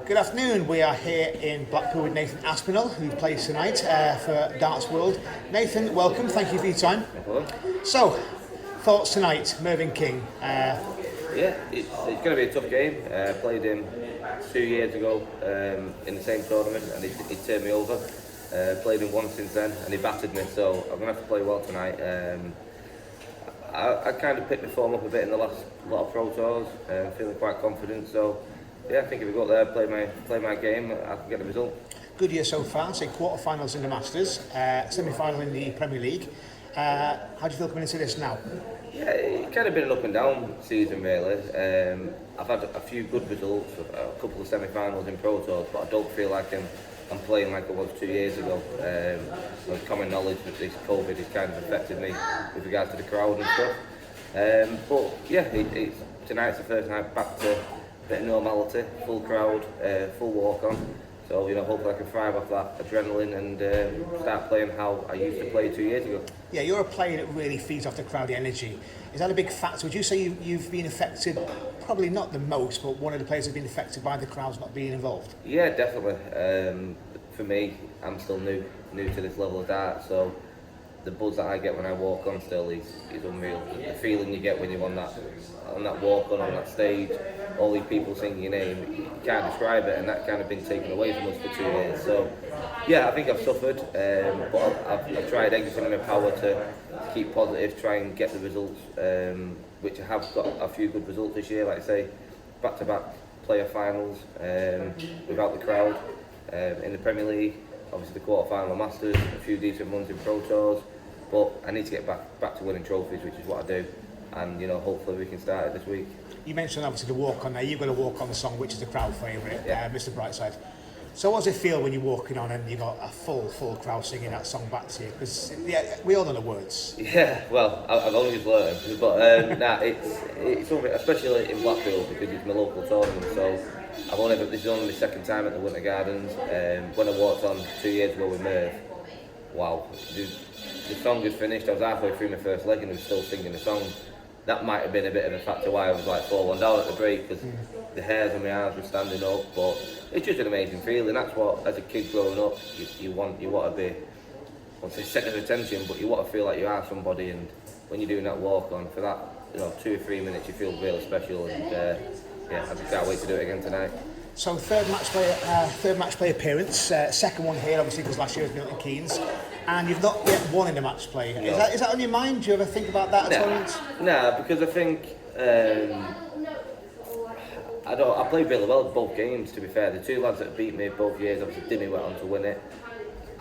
Good afternoon. We are here in Blackpool with Nathan Aspinall, who plays tonight for Darts World. Nathan, welcome. Thank you for your time. So, thoughts tonight, MERV King. Yeah, it's going to be a tough game. Played him 2 years ago in the same tournament, and he turned me over. Played him once since then, and he battered me. So I'm going to have to play well tonight. I kind of picked my form up a bit in the last lot of Pro Tours, feeling quite confident. So yeah, I think if we go there, play my game, I can get the result. Good year so far. Say quarterfinals in the Masters, semi-final in the Premier League. How do you feel coming into this now? Yeah, it's kind of been an up and down season really. I've had a few good results, a couple of semi-finals in Pro Tours, but I don't feel like I'm playing like I was 2 years ago. There's common knowledge that this COVID has kind of affected me with regards to the crowd and stuff. But yeah, tonight's the first night back to a bit of normality, full crowd, full walk on. So hopefully I can thrive off that adrenaline and start playing how I used to play 2 years ago. Yeah, you're a player that really feeds off the crowd energy. Is that a big factor? Would you say you've been affected, probably not the most, but one of the players who've been affected by the crowds not being involved? Yeah, definitely. For me, I'm still new to this level of dart, so the buzz that I get when I walk on still is unreal. The feeling you get when you're on that walk on that stage, all these people singing your name, you can't describe it, and that kind of been taken away from us for 2 years. So yeah, I think I've suffered, but I've tried everything in my power to keep positive, try and get the results, which I have got a few good results this year, like I say, back-to-back player finals without the crowd, in the Premier League, obviously the quarter-final Masters, a few decent runs in Pro Tours, but I need to get back to winning trophies, which is what I do, and hopefully we can start it this week. You mentioned obviously the walk on there. You've got a walk on the song, which is the crowd favourite, yeah. Mr. Brightside. So what does it feel when you're walking on and you've got a full crowd singing that song back to you? Because we all know the words. Yeah, well, I've only just learned, but it's something, especially in Blackpool, because it's my local tournament. So this is only my second time at the Winter Gardens. When I walked on 2 years ago with MERV, wow, the song had finished. I was halfway through my first leg and I was still singing the song. That might have been a bit of a factor why I was like 4-1 down at the break, because the hairs on my arms were standing up. But it's just an amazing feeling. That's what, as a kid growing up, you want to be, I won't say centre of attention, but you want to feel like you are somebody. And when you're doing that walk on for that 2 or 3 minutes, you feel really special. And yeah, I just can't wait to do it again tonight. So third match play appearance, second one here obviously because last year was Milton Keynes, and you've not yet won in the match play. No. Is that on your mind? Do you ever think about that at all? Nah, because I think I played really well at both games. To be fair, the two lads that beat me both years, obviously Dimmy went on to win it.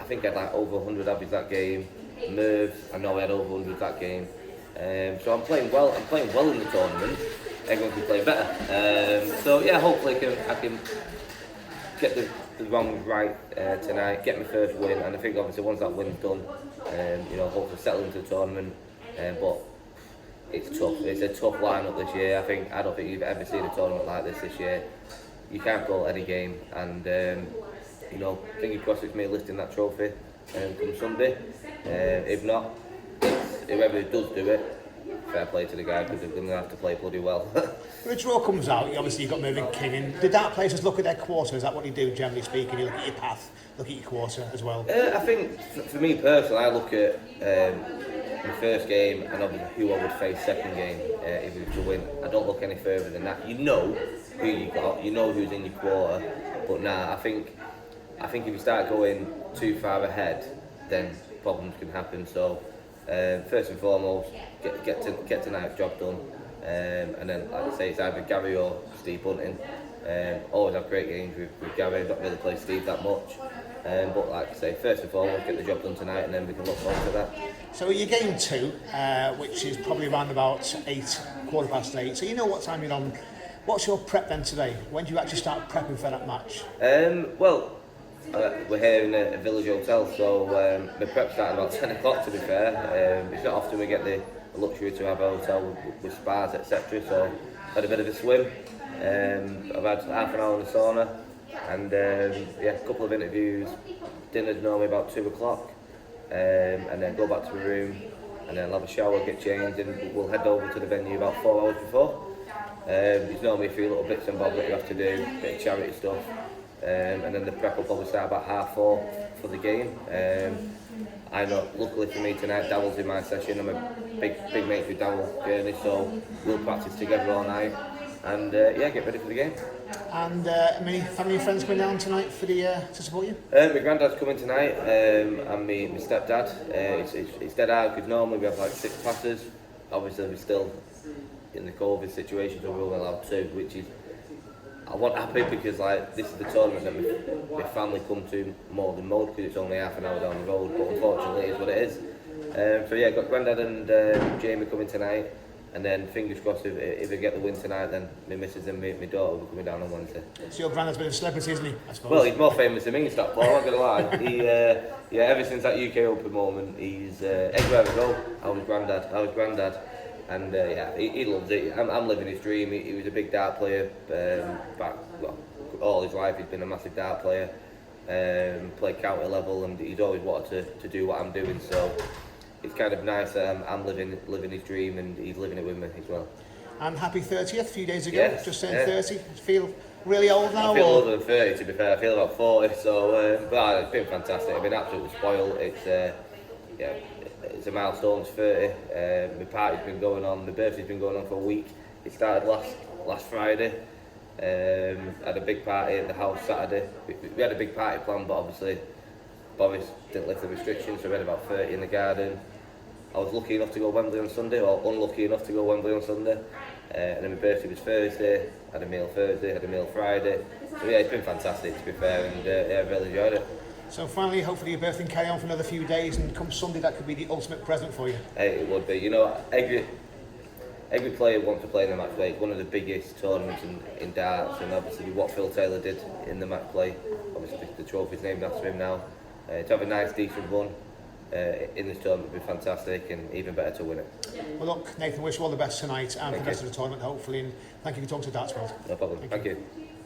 I think I had like over 100 averages that game. MERV, I know I had over 100 that game. So I'm playing well. I'm playing well in the tournament. Everyone can play better. So yeah, hopefully I can get the wrongs right tonight, get my first win, and I think obviously once that win's done, hopefully settle into the tournament. But it's tough. It's a tough lineup this year. I don't think you've ever seen a tournament like this year. You can't call any game, and fingers crossed it's me lifting that trophy come Sunday. If not, whoever does do it, fair play to the guy, because they're going to have to play bloody well. When the draw comes out, obviously you've got MERV King, and the dart players just look at their quarter. Is that what you do, generally speaking? You look at your path, look at your quarter as well? I think, for me personally, I look at my first game and obviously who I would face second game if we were to win. I don't look any further than that. You know who you got, you know who's in your quarter, but I think if you start going too far ahead, then problems can happen. So first and foremost, get tonight's job done, and then like I say, it's either Gary or Steve Bunting. Always have great games with Gary. Not really play Steve that much, but like I say, first and foremost, get the job done tonight, and then we can look forward to that. So your game 2, which is probably around about 8:15. So you know what time you're on. What's your prep then today? When do you actually start prepping for that match? We're here in a village hotel, so my prep started about 10 o'clock to be fair. It's not often we get the luxury to have a hotel with spas, etc. So I had a bit of a swim. I've had half an hour in the sauna, and a couple of interviews. Dinner's normally about 2 o'clock, and then go back to my room, and then I'll have a shower, get changed, and we'll head over to the venue about 4 hours before. There's normally a few little bits and bobs that you have to do, a bit of charity stuff, and then the prep will probably start about 4:30 for the game. I know, luckily for me tonight, Darryl's in my session. I'm a big mate with Darryl Gurney, so we'll practice together all night and yeah, get ready for the game. And many family and friends going down tonight for the to support you? My granddad's coming tonight, and my stepdad. It's dead hard because normally we have like 6 passers. Obviously we're still in the COVID situation, so we're only allowed 2, which is, I want happy because like this is the tournament that my family come to more than most because it's only half an hour down the road, but unfortunately it's what it is. So yeah, got Grandad and Jamie coming tonight, and then fingers crossed if we get the win tonight, then my missus and my daughter will be coming down on Wednesday. So your Grandad's a bit of a celebrity, isn't he, I suppose? Well, he's more famous than me in Stockport, I'm not going to lie. He, yeah, ever since that UK Open moment, he's everywhere I go, I was Grandad. And yeah, he loves it. I'm living his dream. He was a big dart player all his life. He's been a massive dart player. Played county level, and he's always wanted to do what I'm doing. So it's kind of nice that I'm living his dream, and he's living it with me as well. And happy 30th, a few days ago, Yes, just turned 30. Feel really old now? I feel older than 30, to be fair. I feel about 40. So, but it's been fantastic. I've been absolutely spoiled. It's yeah. It's a milestone, it's 30. My party's been going on, my birthday's been going on for a week. It started last Friday. Had a big party at the house Saturday. We had a big party planned, but obviously Boris didn't lift the restrictions, so we had about 30 in the garden. I was lucky enough to go Wembley on Sunday, or unlucky enough to go Wembley on Sunday. And then my birthday was Thursday, had a meal Thursday, had a meal Friday. So yeah, it's been fantastic to be fair, and yeah, I've really enjoyed it. So finally, hopefully your birthday can carry on for another few days, and come Sunday that could be the ultimate present for you. It would be. You know, every player wants to play in the match play. It's one of the biggest tournaments in darts, and obviously what Phil Taylor did in the match play, obviously the trophy's named after him now. To have a nice, decent run in this tournament would be fantastic, and even better to win it. Well look, Nathan, wish you all the best tonight and for the rest of the tournament, hopefully, and thank you for talking to Darts World. No problem. Thank you.